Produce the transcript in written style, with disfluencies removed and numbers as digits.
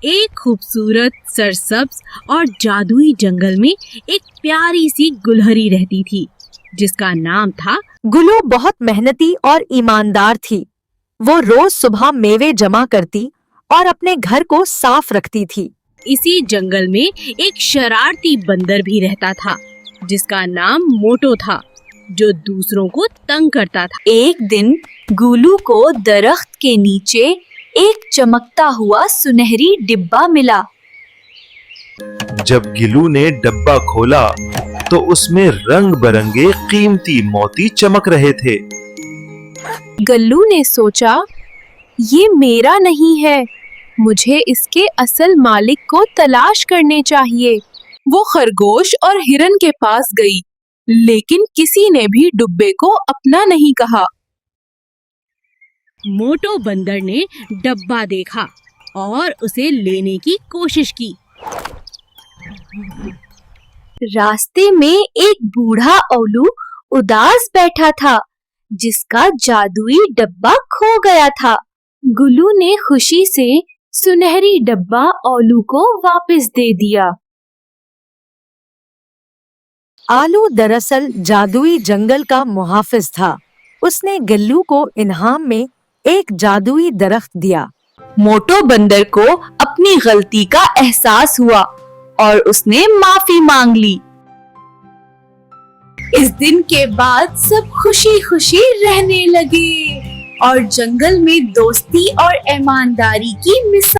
ایک خوبصورت سرسبز اور جادوئی جنگل میں ایک پیاری سی گلہری رہتی تھی جس کا نام تھا گلو بہت محنتی اور ایماندار تھی۔ وہ روز صبح میوے جمع کرتی اور اپنے گھر کو صاف رکھتی تھی۔ اسی جنگل میں ایک شرارتی بندر بھی رہتا تھا جس کا نام موٹو تھا جو دوسروں کو تنگ کرتا تھا۔ ایک دن گولو کو درخت کے نیچے ایک چمکتا ہوا سنہری ڈبہ ملا۔ جب گلو نے ڈبہ کھولا تو اس میں رنگ برنگے قیمتی موتی چمک رہے تھے۔ گلو نے سوچا، یہ میرا نہیں ہے، مجھے اس کے اصل مالک کو تلاش کرنے چاہیے۔ وہ خرگوش اور ہرن کے پاس گئی، لیکن کسی نے بھی ڈبے کو اپنا نہیں کہا۔ موٹو بندر نے ڈبہ دیکھا اور اسے لینے کی کوشش کی۔ راستے میں ایک بوڑھا اولو اداس بیٹھا تھا جس کا جادوئی ڈبہ کھو گیا تھا۔ گلو نے خوشی سے سنہری ڈبہ اولو کو واپس دے دیا۔ آلو دراصل جادوئی جنگل کا محافظ تھا۔ اس نے گلو کو انعام میں ایک جادوئی درخت دیا۔ موٹو بندر کو اپنی غلطی کا احساس ہوا اور اس نے معافی مانگ لی۔ اس دن کے بعد سب خوشی خوشی رہنے لگے اور جنگل میں دوستی اور ایمانداری کی مثال